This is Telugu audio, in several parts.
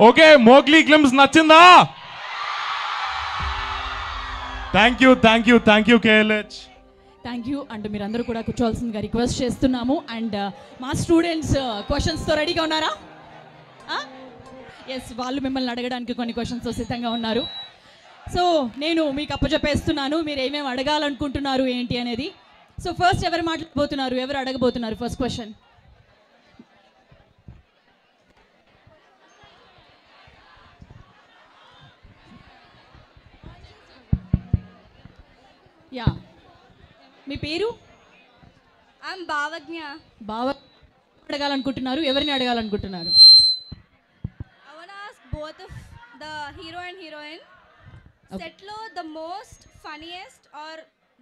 ఓకే, మోగ్లీ గ్లిమ్స్ నచ్చిందా? Thank you KLH. Thank you. And మీరందరూ కూడా కూర్చోవాల్సిందిగా రిక్వెస్ట్ చేస్తున్నాము. అండ్ మా స్టూడెంట్స్ క్వశ్చన్స్తో రెడీగా ఉన్నారా? ఎస్, వాళ్ళు మిమ్మల్ని అడగడానికి కొన్ని క్వశ్చన్స్తో సిద్ధంగా ఉన్నారు. సో నేను మీకు అప్పచెప్పేస్తున్నాను, మీరు ఏమేమి అడగాలనుకుంటున్నారు ఏంటి అనేది. సో ఫస్ట్ ఎవరు మాట్లాడబోతున్నారు, ఎవరు అడగబోతున్నారు ఫస్ట్ క్వశ్చన్? యా, మీ పేరు? ఐఎమ్ భావజ్ఞ. అడగాలనుకుంటున్నారు, ఎవరిని అడగాలనుకుంటున్నారు? I want to ask both of the hero and heroine. Set lo the most funniest or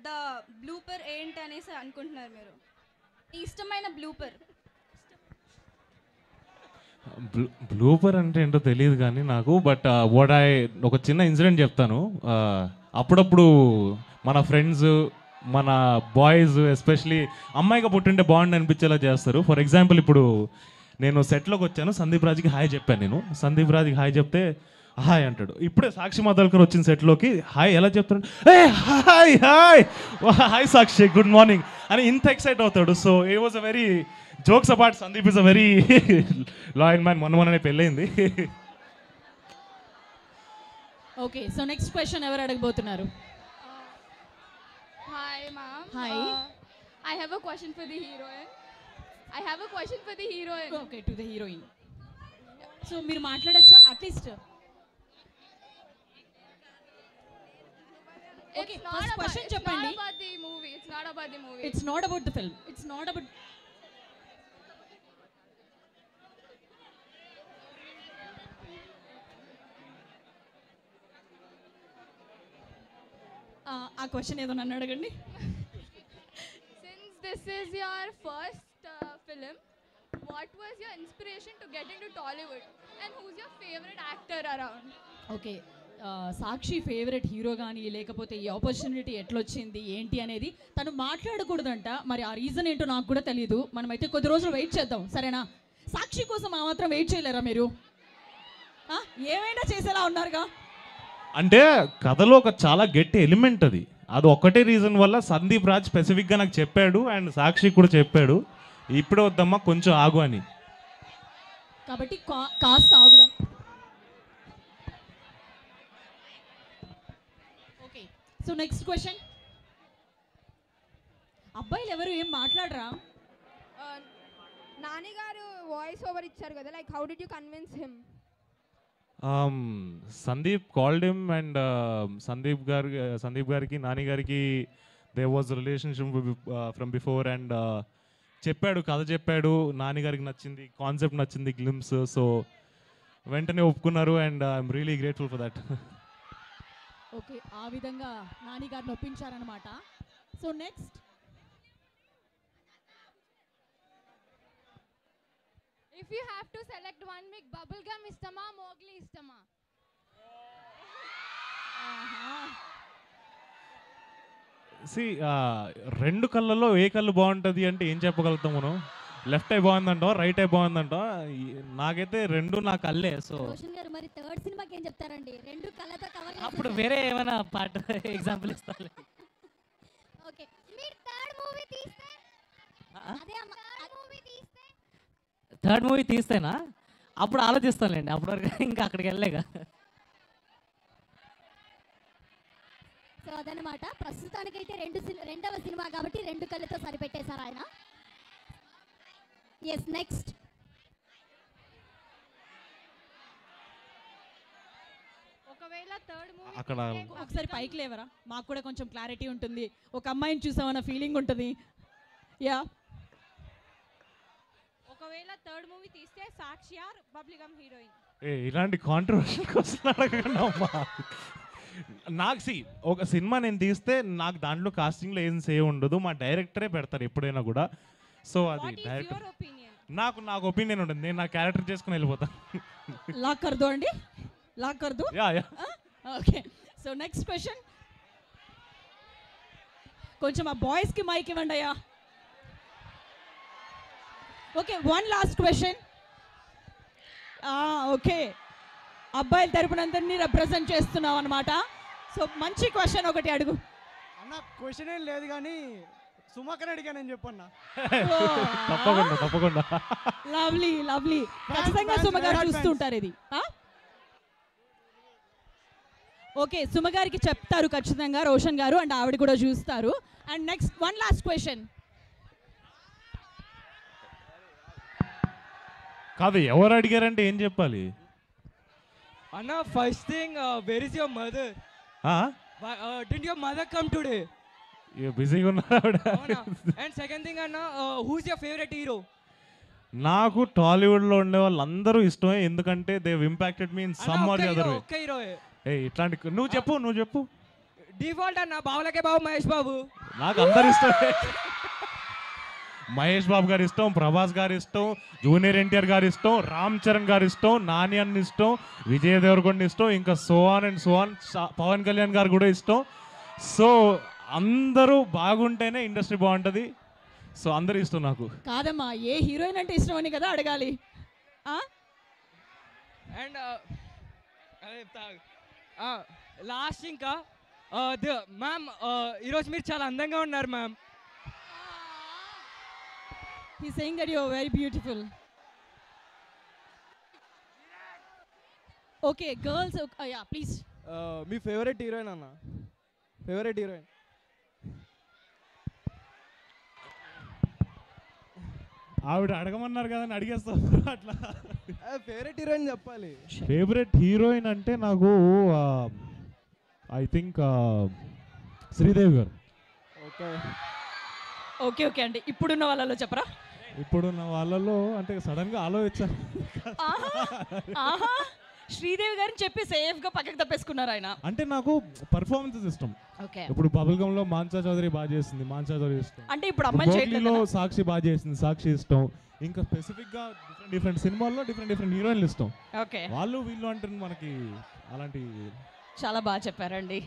the blooper ఏంటి అనేసి అనుకుంటున్నారు మీరు? ఇష్టమైన బ్లూపర్. బ్లూపర్ అంటే ఏంటో తెలియదు కానీ నాకు, బట్ ఒక చిన్న ఇన్సిడెంట్ చెప్తాను. అప్పుడప్పుడు మన ఫ్రెండ్స్, మన బాయ్స్ ఎస్పెషలీ అమ్మాయిగా పుట్టింటే బాగుండి అనిపించేలా చేస్తారు. ఫర్ ఎగ్జాంపుల్, ఇప్పుడు నేను సెట్లోకి వచ్చాను, సందీప్ రాజ్కి హాయ్ చెప్పాను. నేను సందీప్ రాజ్కి హాయ్ చెప్తే హాయ్ అంటాడు. ఇప్పుడే సాక్షి మదల్కర్ వచ్చిన సెట్లోకి హాయ్ ఎలా చెప్తాడు, ఏ హాయ్ హాయ్ హాయ్ సాక్షి, గుడ్ మార్నింగ్ అని ఇంత ఎక్సైట్ అవుతాడు. So it was a very jokes apart, Sandeep is a very loyal man. మొన్ననే పెళ్ళయింది. ఓకే, సో నెక్స్ట్ క్వశ్చన్ ఎవరు అడగబోతున్నారు? Hi ma'am. Hi. I have a question for the heroine. Okay, to the heroine. So మీరు మాట్లాడచ్చా అట్లీస్ట్? ఓకే, ఫస్ట్ క్వశ్చన్ చెప్పండి. It's not about the movie. It's not about the film. It's not about. ఆ క్వశ్చన్ ఏదో నన్ను అడగండి. Since this is your first film, what was your inspiration to get into Tollywood and who's your favorite actor around? Okay, Sakshi favourite hero కానీ లేకపోతే ఈ ఆపర్చునిటీ ఎట్లొచ్చింది ఏంటి అనేది తను మాట్లాడకూడదంట. మరి ఆ రీజన్ ఏంటో నాకు కూడా తెలియదు. మనమైతే కొద్ది రోజులు వెయిట్ చేద్దాం, సరేనా? సాక్షి కోసం ఆ మాత్రం వెయిట్ చేయలేరా మీరు? ఏమైనా చేసేలా ఉన్నారుగా. అంటే కథలో ఒక చాలా గట్టి ఎలిమెంట్ అది. అది ఒక్కటే రీజన్ వల్ల సందీప్ రాజ్ స్పెసిఫిక్గా నాకు చెప్పాడు, అండ్ సాక్షి కూడా చెప్పాడు ఇప్పుడే వద్దమ్మా కొంచెం ఆగు అని. కాబట్టి కాస్త ఆగుదాం. Okay, so next question. అబ్బాయిలు ఎవరు ఏం మాట్లాడరా? నాని గారు వాయిస్ ఓవర్ ఇచ్చారు కదా, like how did you convince him? Sandeep called him, and Sandeep గారికి నాని గారికి they was relationship from before, and చెప్పాడు, కథ చెప్పాడు, నాని గారికి నచ్చింది, కాన్సెప్ట్ నచ్చింది, గ్లిమ్స్. సో వెంటనే ఒప్పుకున్నారు, and I'm really grateful for that. Okay, ఆ విధంగా నాని గారిని ఒప్పించారనమాట. So next, If you have to select one, మీకు బబుల్ గమ్ ఇష్టమా, మోగ్లీ ఇష్టమా? రెండు కళ్ళల్లో ఏ కళ్ళు బాగుంటుంది అంటే ఏం చెప్పగలుగుతాం మనం? లెఫ్ట్ ఐ బాగుందంటాం, రైట్ ఐ బాగుందంటాం. నాకైతే రెండు నా కళ్ళే. సో మరి థర్డ్ సినిమాకి ఏం చెప్తారండి? రెండు కళ్ళతో కవర్ అప్పుడు వేరే ఏమైనా పాట ఎగ్జాంపుల్ ఇస్తాను. ఓకే, మీరు థర్డ్ మూవీ తీస్తే, అదే థర్డ్ మూవీ తీస్తేనా అప్పుడు ఆలోచిస్తానులేండి. అప్పటి వరకు ఇంకా అక్కడికి వెళ్ళలేగా. సో అదనమాట. ప్రస్తుతానికైతే రెండవ సినిమా కాబట్టి రెండు కళ్ళతో సరిపెట్టేశారు ఆయన. Yes, next. ఒకవేళ థర్డ్ మూవీ అక్కడ ఒకసారి పైకి లేవరా, మాకు కూడా కొంచెం క్లారిటీ ఉంటుంది. ఒక అమ్మాయిని చూసామన్న ఫీలింగ్ ఉంటుంది. యా, ఒకవేళ థర్డ్ మూవీ తీస్తే సాక్షి ఆర్ బబ్లిగమ్ హీరోయిన్? ఇలాంటి కాంట్రవర్షియల్ క్వశ్చన్ అడగండి అమ్మా. నాకు ఒక సినిమా నేను తీస్తే నాకు దాంట్లో కాస్టింగ్లో ఏం సేవ్ ఉండదు, మా డైరెక్టరే పెడతారు ఎప్పుడైనా కూడా. సో అది డైరెక్టర్, నాకు ఒపీనియన్ ఉంటుంది, నేను నా క్యారెక్టర్ చేసుకుని వెళ్ళిపోతాను. లాక్ కర్దో అండి, లాక్ కర్దో. Yeah. Okay, so next question. కొంచెం ఆ బాయ్స్కి మైక్ ఇవ్వండి అయ్యా. Okay, one last question. Okay, అబ్బాయిల తరపునందరినీ రిప్రజెంట్ చేస్తున్నావు అనమాట. సో మంచి క్వశ్చన్ ఒకటి అడుగు. అన్న క్వశ్చన్ ఏం లేదు కానీ సుమకర్ అడిగానని చెప్పన్నా. తప్పకుండా. Lovely lovely. ఖచ్చితంగా సుమ గారు చూస్తుంటారు ఇది. ఓకే, సుమ గారికి చెప్తారు ఖచ్చితంగా రోషన్ గారు, అండ్ ఆవిడ కూడా చూస్తారు. And next one last question. కాదు, ఎవరు అడిగారంటే ఏం చెప్పాలి? అన్న first thing where is your mother? Did your mother come today? బిజీగా ఉన్నారు. అండ్ సెకండ్ థింగ్ అన్న, హూస్ యువర్ ఫేవరెట్ హీరో? నాకు టాలీవుడ్లో ఉండే వాళ్ళందరూ ఇష్టమే, ఎందుకంటే they impacted me in some or the other way. ఒక్క హీరో ఇట్లాంటి నువ్వు చెప్పు. డిఫాల్ట్ అన్న బావులకే బాబు మహేష్ బాబు. నాకు అందరు ఇష్టమే. మహేష్ బాబు గారు ఇష్టం, ప్రభాస్ గారు ఇష్టం, జూనియర్ ఎన్టీఆర్ గారు ఇష్టం, రామ్ చరణ్ గారు ఇష్టం, నాని అన్న ఇష్టం, విజయ్ దేవరకొండ ఇష్టం, ఇంకా సోహాన్ అండ్ సోహాన్, పవన్ కళ్యాణ్ గారు కూడా ఇష్టం. సో అందరూ బాగుంటేనే ఇండస్ట్రీ బాగుంటుంది. సో అందరూ ఇష్టం నాకు. కాదమ్మా, ఏ హీరోయిన్ అంటే ఇష్టం అని కదా అడగాలి. అండ్ లాస్ట్ ఇంకా మ్యామ్, ఈరోజు మీరు చాలా అందంగా ఉన్నారు ma'am. He's saying that you're very beautiful. Okay, girls, yeah, please. మీ ఫేవరెట్ హీరోయిన్ అన్న? Favourite heroine? ఆవిడ అడగమన్నారు కదా, అడిగేస్తాం అట్లా. ఫేవరెట్ హీరోయిన్ చెప్పాలి. ఫేవరెట్ హీరోయిన్ అంటే నాకు ఐ థింక్ శ్రీదేవి గారు. ఓకే అండి, ఇప్పుడున్న వాళ్ళలో చెప్పరా? ఇప్పుడున్న వాళ్ళలో అంటే సడన్గా ఆలోచించాను. శ్రీదేవి గారిని చెప్పి సేఫ్ గా పక్కకి తప్పేసుకున్నారు ఆయన. అంటే నాకు పర్ఫార్మెన్సెస్ ఇష్టం. ఓకే, ఇప్పుడు బబుల్ గమ్ లో మాన్సా చౌదరి బాగా చేసింది, మాన్సా చౌదరి ఇష్టం. అంటే ఇప్పుడు అమ్మాయిలు చేయట్లేదు. సాక్షి బాగా చేసింది, సాక్షి ఇష్టం. ఇంకా స్పెసిఫిక్ గా డిఫరెంట్ సినిమాల్లో డిఫరెంట్ హీరోయిన్లు ఇష్టం. ఓకే, వాళ్ళు వీళ్ళు అంటే మనకి అలాంటి. చాలా బాగా చెప్పారండి.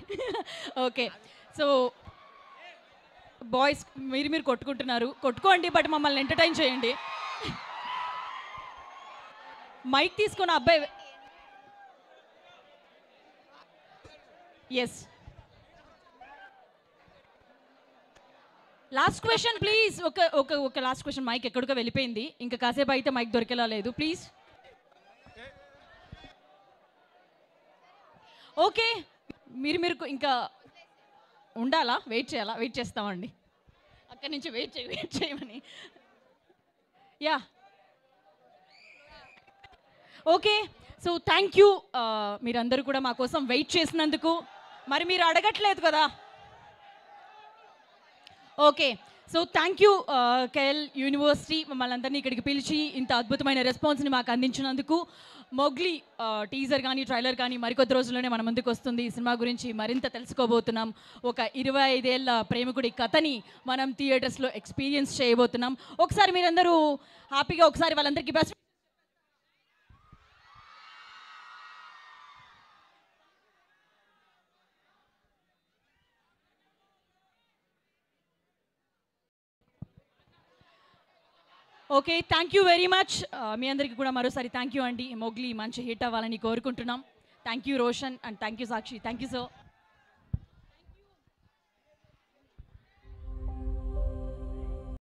ఓకే, సో బాయ్స్ మీరు కొట్టుకోండి, బట్ మమ్మల్ని ఎంటర్టైన్ చేయండి. మైక్ తీసుకున్న అబ్బాయి. Yes, last question please. ఒక లాస్ట్ క్వశ్చన్. మైక్ ఎక్కడికో వెళ్ళిపోయింది, ఇంకా కాసేపు అయితే మైక్ దొరికేలా లేదు, ప్లీజ్. ఓకే, మీరు ఇంకా ఉండాలా? వెయిట్ చేయాలా? వెయిట్ చేస్తామండి, అక్కడి నుంచి వెయిట్ చేయమని. Yeah, okay. So thank you మీరందరూ కూడా మా కోసం వెయిట్ చేసినందుకు. మరి మీరు అడగట్లేదు కదా? Okay, so thank you KL university మమ్మల్ని అందరినీ ఇక్కడికి పిలిచి ఇంత అద్భుతమైన రెస్పాన్స్ని మాకు అందించినందుకు. మొగ్లీ టీజర్ కానీ ట్రైలర్ కానీ మరికొద్ది రోజుల్లోనే మన ముందుకు వస్తుంది. ఈ సినిమా గురించి మరింత తెలుసుకోబోతున్నాం. ఒక 25 ఏళ్ళ ప్రేమికుడి కథని మనం థియేటర్స్లో ఎక్స్పీరియన్స్ చేయబోతున్నాం. ఒకసారి మీరందరూ హ్యాపీగా ఒకసారి వాళ్ళందరికీ best. Okay, thank you very much. మీ అందరికీ కూడా మరోసారి థ్యాంక్ యూ అండి. మొగ్లీ మంచి హిట్ అవ్వాలని కోరుకుంటున్నాం. Thank you Roshan and thank you Sakshi. Thank you so